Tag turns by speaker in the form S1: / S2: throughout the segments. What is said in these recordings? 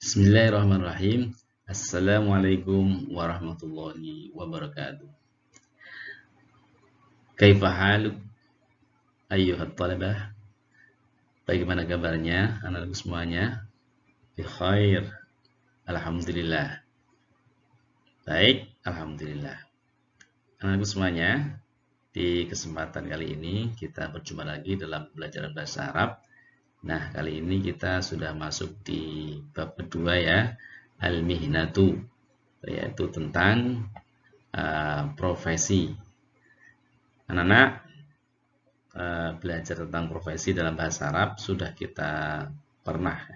S1: Bismillahirrahmanirrahim. Assalamualaikum warahmatullahi wabarakatuh. Kaifa haluk ayyuhat talabah? Bagaimana kabarnya anak-anakku semuanya? Bi khair. Alhamdulillah. Baik, alhamdulillah. Anak-anakku semuanya, di kesempatan kali ini kita berjumpa lagi dalam pembelajaran bahasa Arab. Nah, kali ini kita sudah masuk di bab kedua ya, al-mihnatu, yaitu tentang profesi. Anak-anak, belajar tentang profesi dalam bahasa Arab sudah kita pernah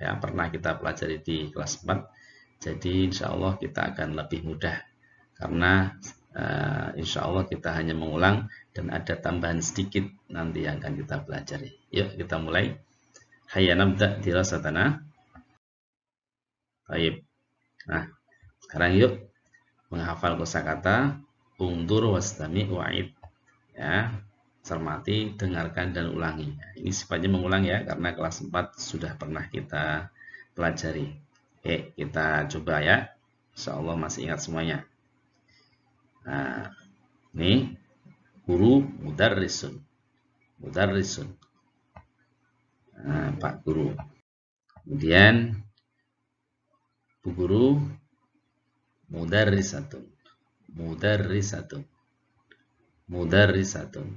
S1: kita pelajari di kelas 4. Jadi insya Allah kita akan lebih mudah karena insya Allah kita hanya mengulang dan ada tambahan sedikit nanti yang akan kita pelajari. Yuk kita mulai. Hayya nabda dirasatana. Baik. Nah, sekarang yuk menghafal kosakata ungdur wastami wa'id. Ya, cermati, dengarkan dan ulangi. Ini sifatnya mengulang ya, karena kelas 4 sudah pernah kita pelajari. Oke, kita coba ya. Insya Allah masih ingat semuanya. Nah, ini guru mudarrisun. Mudarrisun. Nah, Pak Guru. Kemudian Bu Guru mudarrisatun. Mudarrisatun. Mudarrisatun.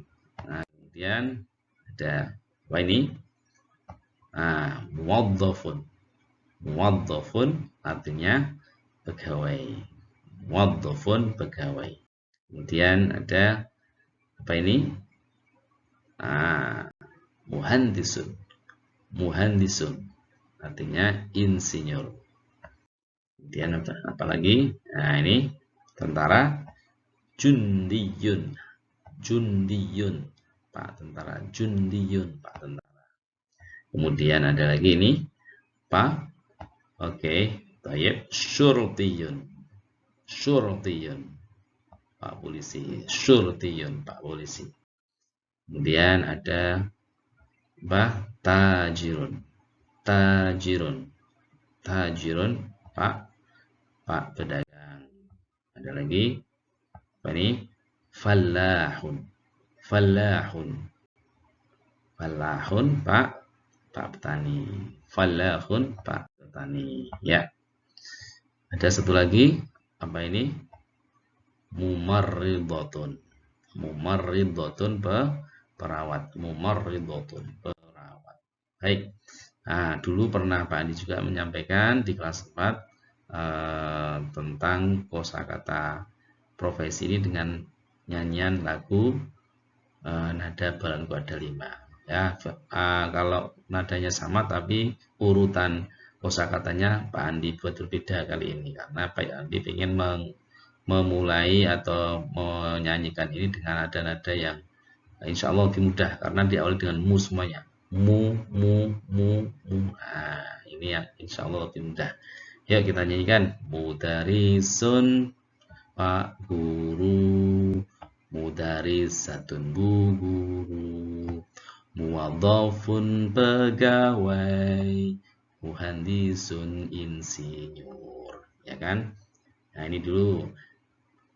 S1: Nah, kemudian ada apa ini? Muwaddafun. Muwaddafun artinya pegawai. Muwaddafun pegawai. Kemudian ada apa ini? Muhandisun. Muhandisun artinya insinyur. Kemudian apa lagi? Nah, ini tentara. Jundiyun. Jundiyun, Pak tentara. Jundiyun, Pak tentara. Kemudian ada lagi ini Pak. Oke, baik. Syurtiyun. Syurtiyun, Pak polisi. Syurtiyun, Pak polisi. Kemudian ada Pak tajirun. Tajirun. Tajirun, Pak pedagang. Ada lagi apa ini? Fallahun. Fallahun. Fallahun, Pak petani. Fallahun, Pak petani. Ya. Ada satu lagi apa ini? Mumarridatun. Mumarridatun perawat. Mumarridatun perawat. Baik. Nah, dulu pernah Pak Andi juga menyampaikan di kelas 4 tentang kosakata profesi ini dengan nyanyian lagu nada balanku ada 5 ya. Kalau nadanya sama tapi urutan kosakatanya Pak Andi buat berbeda kali ini karena Pak Andi ingin memulai atau menyanyikan ini dengan nada-nada yang insya Allah lebih mudah karena diawali dengan mu semuanya. Mu. Ini yang insya Allah lebih mudah. Yuk kita nyanyikan. Mudarisun, Pak Guru. Mudarisatun, Bu Guru. Muwaddafun pegawai. Muhandisun insinyur. Ya kan? Nah ini dulu.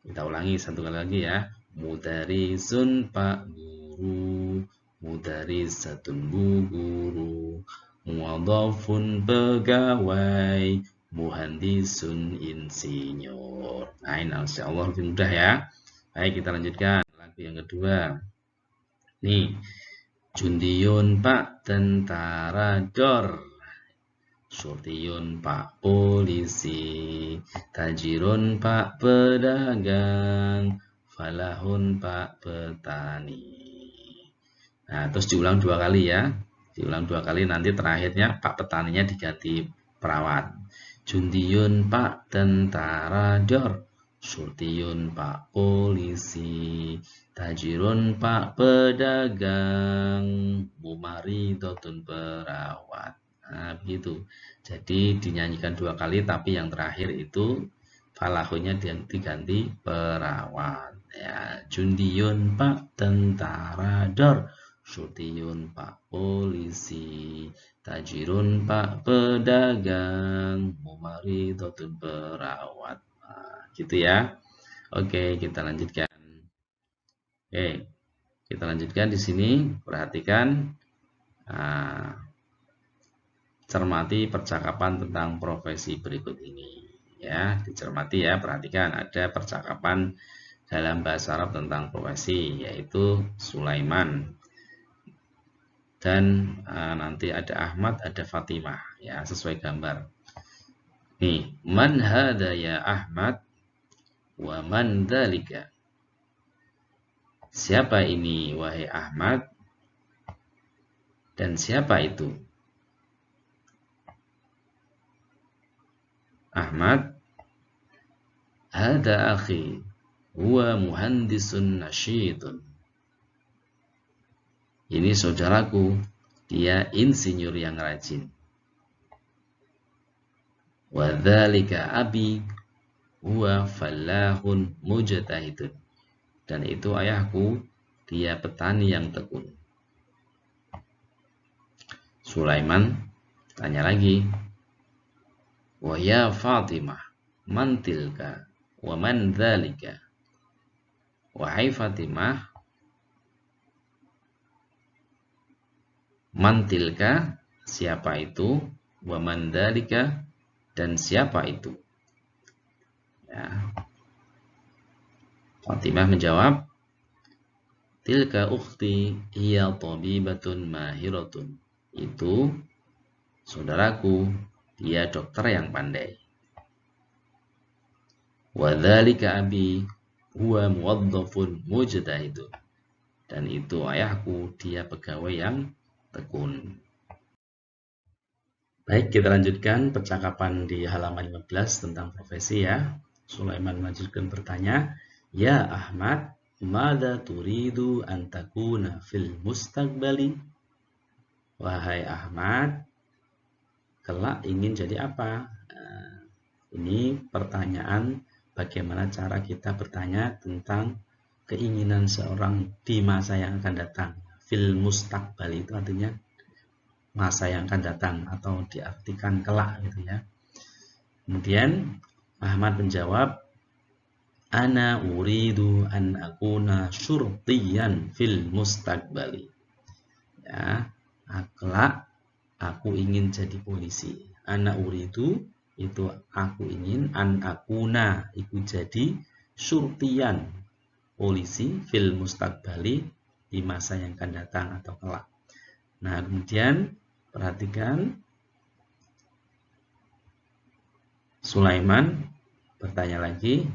S1: Kita ulangi satu kali lagi ya. Mudarisun, Pak Guru. Mudarisatun, Bu Guru. Muwaddafun pegawai. Muhandisun insinyur. Nah ini insya Allah lebih mudah ya. Baik, kita lanjutkan lagu yang kedua. Nih, Jundiyun, Pak tentara dor. Syurtiyun, Pak polisi. Tajirun, Pak pedagang. Falahun, Pak petani. Nah, terus diulang 2 kali ya. Diulang 2 kali, nanti terakhirnya Pak petaninya diganti perawat. Jundiyun, Pak tentara dor. Syurtiyun, Pak polisi. Tajirun, Pak pedagang. Mumaridotun perawat. Nah, begitu. Jadi dinyanyikan 2 kali tapi yang terakhir itu falahunya diganti perawat. Ya, Jundiyun, Pak tentara dor. Syurtiyun, Pak polisi. Tajirun, Pak pedagang. maridotun, perawat. Nah, gitu ya. Oke, kita lanjutkan. Oke, kita lanjutkan di sini. Perhatikan, cermati percakapan tentang profesi berikut ini. Ya, dicermati ya. Perhatikan, ada percakapan dalam bahasa Arab tentang profesi, yaitu Sulaiman. Dan nanti ada Ahmad, ada Fatimah, ya, sesuai gambar. Nih, man hada ya Ahmad wa man dzalika. Siapa ini wahai Ahmad, dan siapa itu? Ahmad, hada akhi huwa muhandisun nasyidun. Ini saudaraku, dia insinyur yang rajin. Wa dzalika abi huwa fallahun mujtahidun. Dan itu ayahku, dia petani yang tekun. Sulaiman tanya lagi, wa ya Fatimah, man tilka wa man dzalika. Wahai Fatimah, man tilka, siapa itu, wa man dzalika, dan siapa itu. Ya. Fatimah menjawab, tilka ukhti hiya tabibatun mahiratun. Itu saudaraku, dia dokter yang pandai. Wa dzalika abi huwa muwaddafun mujtahidun. Dan itu ayahku, dia pegawai yang tekun. Baik, kita lanjutkan percakapan di halaman 15 tentang profesi ya. Sulaiman melanjutkan bertanya, ya Ahmad, madza turidu an takuna fil mustaqbali? Wahai Ahmad, kelak ingin jadi apa? Ini pertanyaan bagaimana cara kita bertanya tentang keinginan seorang di masa yang akan datang. Fil mustaqbali itu artinya masa yang akan datang atau diartikan kelak gitu ya. Kemudian Ahmad menjawab, ana uridu an akuna syurtiyan fil mustaqbali. Ya, kelak aku ingin jadi polisi. Ana uridu itu aku ingin, an akuna itu jadi syurtiyan polisi fil mustaqbali di masa yang akan datang atau kelak. Nah, kemudian perhatikan Sulaiman bertanya lagi,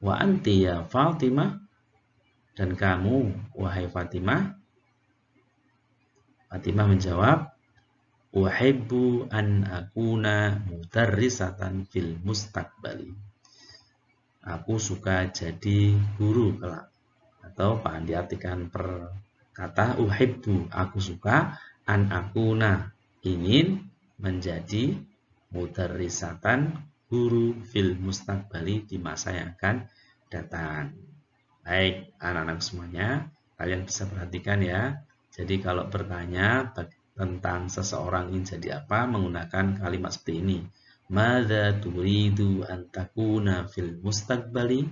S1: wa anti ya Fatimah, dan kamu wahai Fatimah? Fatimah menjawab, uhibbu an akuna mudarrisatan fil mustaqbali. Aku suka jadi guru kelak. Atau Pak Andi artikan per kata uhibbu, aku suka, an akuna, ingin menjadi mudarrisatan, guru fil mustaqbali di masa yang akan datang. Baik, anak-anak semuanya, kalian bisa perhatikan ya. Jadi kalau bertanya tentang seseorang ingin jadi apa, menggunakan kalimat seperti ini. Madza turidu an takuna fil mustaqbali?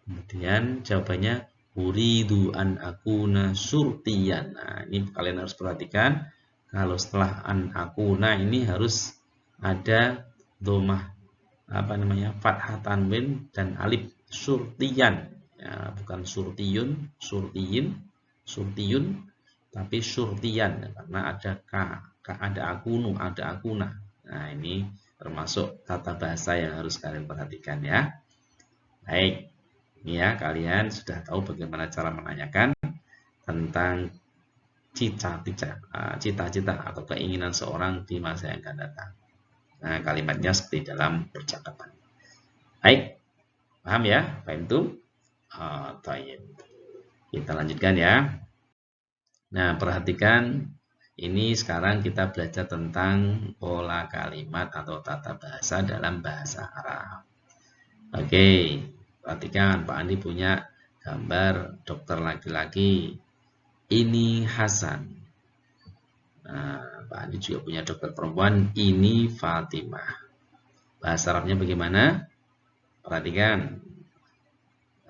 S1: Kemudian jawabannya uridu an akuna surtiyan. Nah, ini kalian harus perhatikan. Kalau setelah an akuna ini harus ada dhammah fathah tanwin dan alif, surtiyan. Ya, bukan surtiyun, surtiyun, tapi surtiyan karena ada ada akunu, ada akuna. Nah, ini termasuk tata bahasa yang harus kalian perhatikan ya. Baik, ini ya kalian sudah tahu bagaimana cara menanyakan tentang cita-cita atau keinginan seorang di masa yang akan datang. Nah, kalimatnya seperti dalam percakapan. Baik, paham ya? Paham itu? Kita lanjutkan ya. Nah, perhatikan ini sekarang kita belajar tentang pola kalimat atau tata bahasa dalam bahasa Arab. Oke, perhatikan Pak Andi punya gambar dokter laki-laki. Ini Hasan. Nah, Pak Andi juga punya dokter perempuan. Ini Fatimah. Bahasa Arabnya bagaimana? Perhatikan.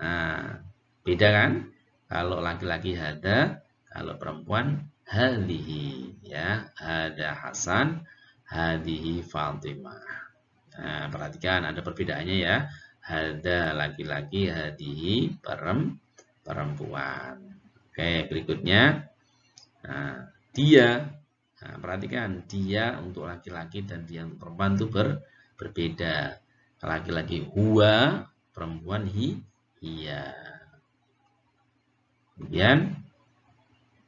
S1: Nah, beda kan? Kalau laki-laki hada, kalau perempuan hadhihi, ya. Hada Hasan, hadhihi Fatimah. Nah, perhatikan ada perbedaannya ya. Hada laki-laki, hadhihi perempuan. Oke, berikutnya. Nah, dia. Nah, perhatikan dia untuk laki-laki dan dia untuk perempuan itu berbeda. Laki-laki huwa, perempuan iya. Kemudian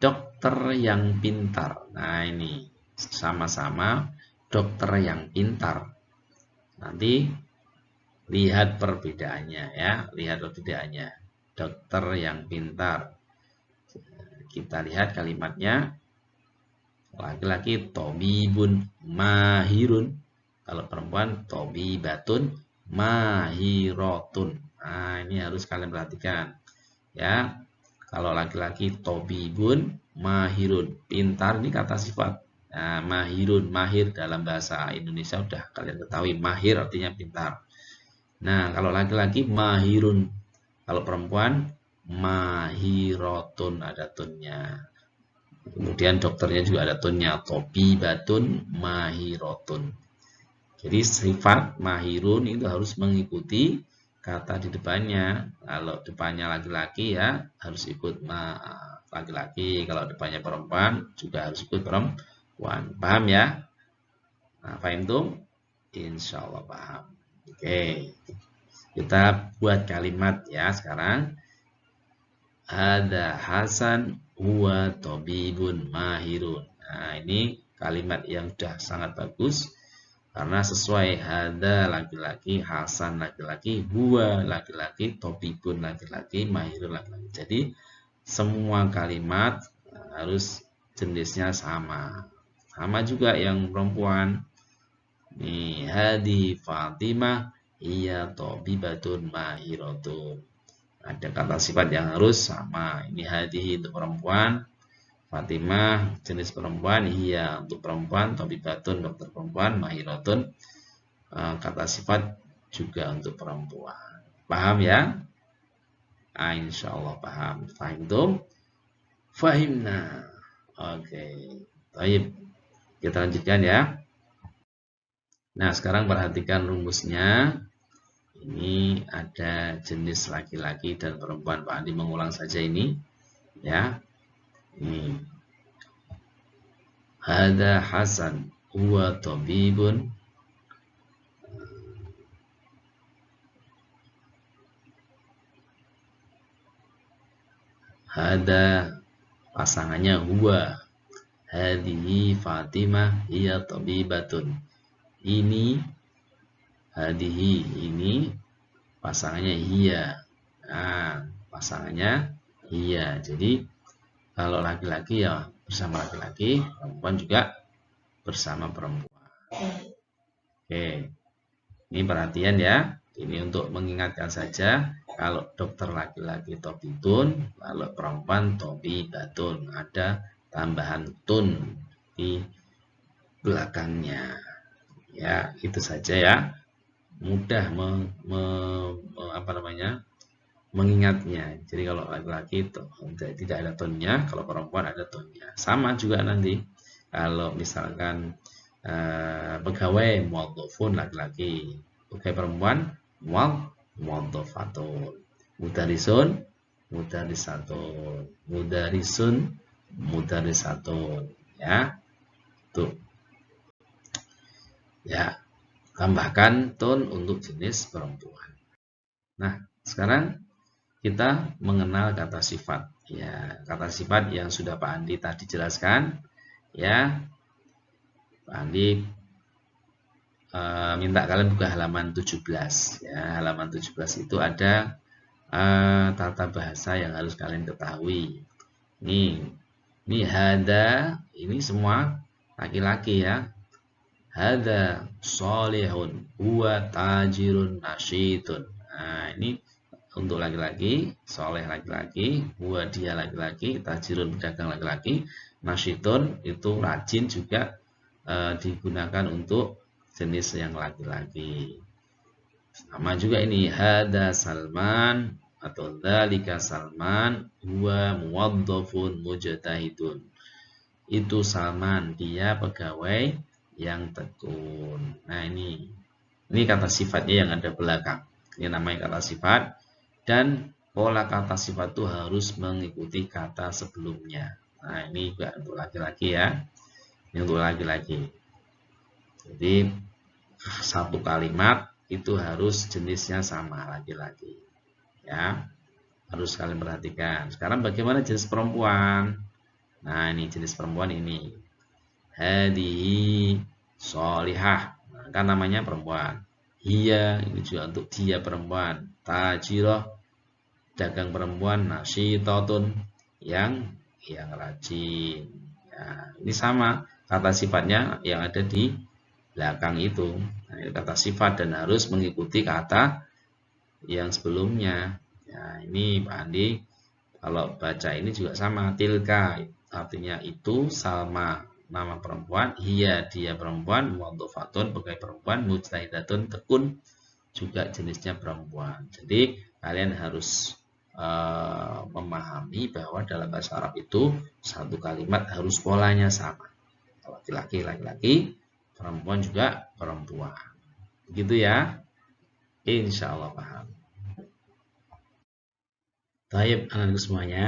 S1: dokter yang pintar. Nah, ini sama-sama dokter yang pintar. Nanti lihat perbedaannya ya, lihat perbedaannya. Dokter yang pintar. Kita lihat kalimatnya. Laki-laki tobibun mahirun. Kalau perempuan tobibatun mahirotun. Nah, ini harus kalian perhatikan. Ya. Kalau laki-laki tobibun mahirun, pintar ini kata sifat. Nah, mahirun, mahir dalam bahasa Indonesia udah kalian ketahui, mahir artinya pintar. Nah, kalau laki-laki mahirun, kalau perempuan mahirotun, ada tunnya. Kemudian dokternya juga ada tunnya, tobibatun mahirotun. Jadi sifat mahirun itu harus mengikuti kata di depannya. Kalau depannya laki-laki ya harus ikut laki-laki. Kalau depannya perempuan juga harus ikut perempuan. Paham ya? Nah, paham tuh? Insya Allah paham. Oke. Kita buat kalimat ya sekarang. Ada Hasan huwa tabibun mahirun. Nah, ini kalimat yang sudah sangat bagus karena sesuai ada laki-laki, Hasan laki-laki, huwa laki-laki, tabibun laki-laki, mahirun laki-laki. Jadi semua kalimat harus jenisnya sama. Sama juga yang perempuan. Nih, hadi Fatimah iya tabibatun mahiratun. Ada kata sifat yang harus sama. Ini hadihi untuk perempuan, Fatimah jenis perempuan, iya untuk perempuan, tabibatun dokter perempuan, mahiratun kata sifat juga untuk perempuan. Paham ya? Insya Allah paham. Fahimtum? Fahimna. Oke. Baik. Kita lanjutkan ya. Nah, sekarang perhatikan rumusnya. Ini ada jenis laki-laki dan perempuan. Pak Andi mengulang saja ini. Ya. Ini. Hada Hasan huwa tabibun. Hada pasangannya huwa. Hadihi Fatimah hiya tabibatun. Ini hadihi ini pasangannya hiya. Nah, pasangannya hiya. Jadi kalau laki-laki ya bersama laki-laki, perempuan juga bersama perempuan. Oke. Ini perhatian ya. Ini untuk mengingatkan saja kalau dokter laki-laki tobitun, kalau perempuan tobibatun, ada tambahan tun di belakangnya. Ya, itu saja ya. Mudah mengingatnya. Jadi kalau laki-laki tidak ada tonnya, kalau perempuan ada tonnya. Sama juga nanti kalau misalkan pegawai muadzafun laki-laki, pegawai perempuan muadzafatun, mudarisun mudarisatun, mudarisun mudarisatun, ya. Tuh. Ya, tambahkan tun untuk jenis perempuan. Nah, sekarang kita mengenal kata sifat. Ya, kata sifat yang sudah Pak Andi tadi jelaskan. Ya, Pak Andi minta kalian buka halaman 17. Ya, halaman 17 itu ada tata bahasa yang harus kalian ketahui. Ini hada, ini semua laki-laki ya. Hada solihun huwa tajirun nasyitun. Nah, ini untuk laki-laki, soleh laki-laki, huwa dia laki-laki, tajirun pedagang laki-laki, nasyitun itu rajin juga digunakan untuk jenis yang laki-laki. Sama juga ini, hada Salman atau dzalika Salman huwa muwaddafun mujtahidun. Itu Salman, dia pegawai yang tekun. Nah, ini kata sifatnya yang ada belakang. Ini namanya kata sifat, dan pola kata sifat itu harus mengikuti kata sebelumnya. Nah, ini juga untuk laki-laki ya. Ini untuk laki-laki. Jadi satu kalimat itu harus jenisnya sama laki-laki. Ya. Harus kalian perhatikan. Sekarang bagaimana jenis perempuan? Nah, ini jenis perempuan ini. Hadihi sholihah. Nah, kan namanya perempuan. Hiya, ini juga untuk dia perempuan. Tajirah, dagang perempuan. Nasyitatun, yang rajin. Ya, ini sama kata sifatnya yang ada di belakang itu. Nah, ini kata sifat dan harus mengikuti kata yang sebelumnya. Ya, ini Pak Andi kalau baca ini juga sama. Tilka artinya itu, Salma nama perempuan, hiya dia perempuan, muwadzafatun pegawai perempuan, mujtahidatun tekun juga jenisnya perempuan. Jadi kalian harus memahami bahwa dalam bahasa Arab itu satu kalimat harus polanya sama. Laki-laki laki-laki, perempuan juga perempuan. Begitu ya. Insya Allah paham. Baik, anak-anak semuanya,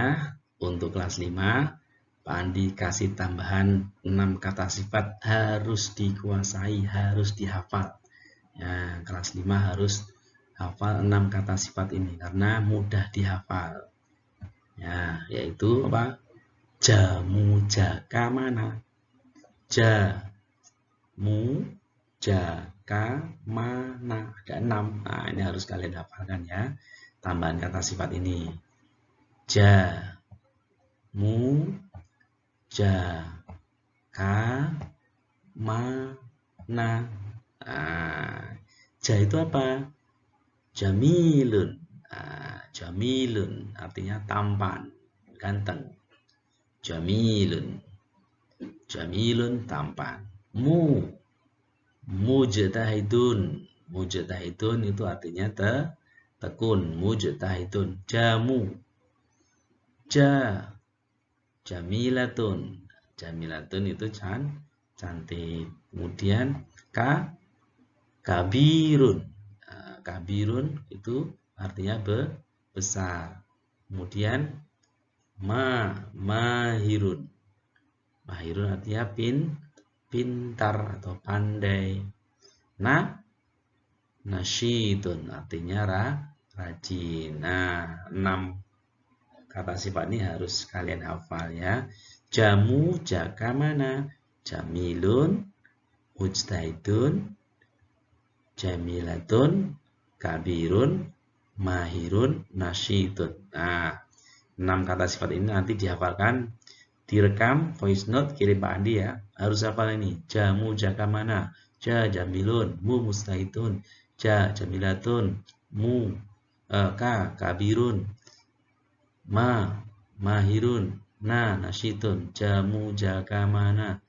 S1: untuk kelas 5 Pak Andi kasih tambahan 6 kata sifat harus dikuasai, harus dihafal. Ya, kelas 5 harus hafal 6 kata sifat ini karena mudah dihafal. Ya, yaitu apa? Jamu jaka mana? Jamu jaka mana? Ada 6. Nah, ini harus kalian hafalkan ya. Tambahan kata sifat ini. Jamu jaka mana. Nah, ja itu apa? Jamilun. Jamilun artinya tampan, ganteng. Jamilun. Jamilun tampan. Mujtahidun. Mujtahidun itu artinya tekun. Mujtahidun. Jamu. Jamilatun. Jamilatun itu cantik. Kemudian kabirun. Kabirun itu artinya besar. Kemudian mahirun. Mahirun artinya pintar atau pandai. Nasyidun artinya rajin. Nah, 6 kata sifat ini harus kalian hafal ya. Jamu jaka mana? Jamilun, mujtahidun, jamilatun, kabirun, mahirun, nasyidun. Nah, 6 kata sifat ini nanti dihafalkan, direkam voice note, kirim Pak Andi ya. Harus hafal ini. Jamu jaka mana? Jamilun, mujtahidun, jamilatun, kabirun, mahirun, nasyidun. Jamu jaka mana?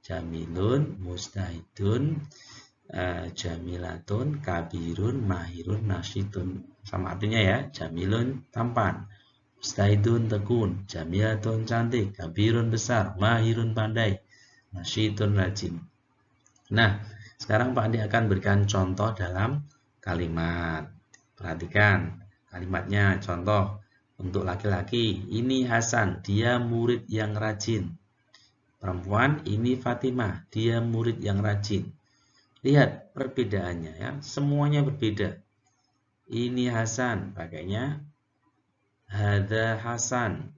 S1: Jamilun, mujtahidun, jamilatun, kabirun, mahirun, nasyidun. Sama artinya ya. Jamilun tampan, mujtahidun tekun, jamilatun cantik, kabirun besar, mahirun pandai, nasyidun rajin. Nah, sekarang Pak Andi akan berikan contoh dalam kalimat. Perhatikan kalimatnya. Contoh untuk laki-laki, ini Hasan, dia murid yang rajin. Perempuan, ini Fatimah, dia murid yang rajin. Lihat perbedaannya ya, semuanya berbeda. Ini Hasan, pakainya hadza Hasan,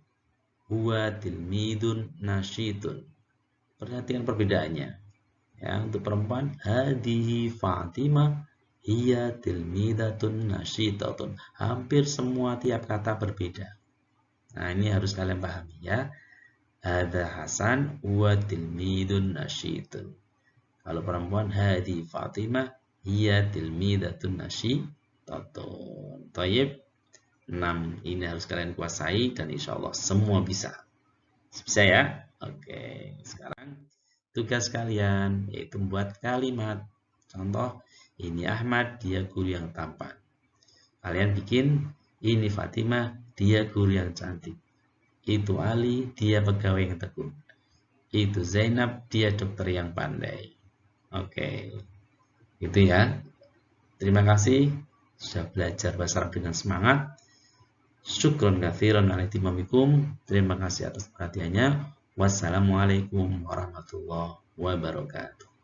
S1: huwa tilmidun nasyidun. Perhatikan perbedaannya. Ya, untuk perempuan, hadihi Fatimah, hiya tilmidatun nasyidatun. Hampir semua tiap kata berbeda. Nah, ini harus kalian pahami ya. Hadza Hasan huwa tilmidun nasyidun. Kalau perempuan, hadi Fatimah, hiya tilmidatun nasyidatun. Thayyib. 6 ini harus kalian kuasai dan insya Allah semua bisa. Bisa ya? Oke. Sekarang tugas kalian yaitu membuat kalimat. Contoh, ini Ahmad, dia guru yang tampan. Kalian bikin, ini Fatimah, dia guru yang cantik. Itu Ali, dia pegawai yang tekun. Itu Zainab, dia dokter yang pandai. Oke, gitu ya. Terima kasih sudah belajar bahasa Arab dengan semangat. Syukron katsiran ala ihtimamikum. Terima kasih atas perhatiannya. Wassalamualaikum warahmatullahi wabarakatuh.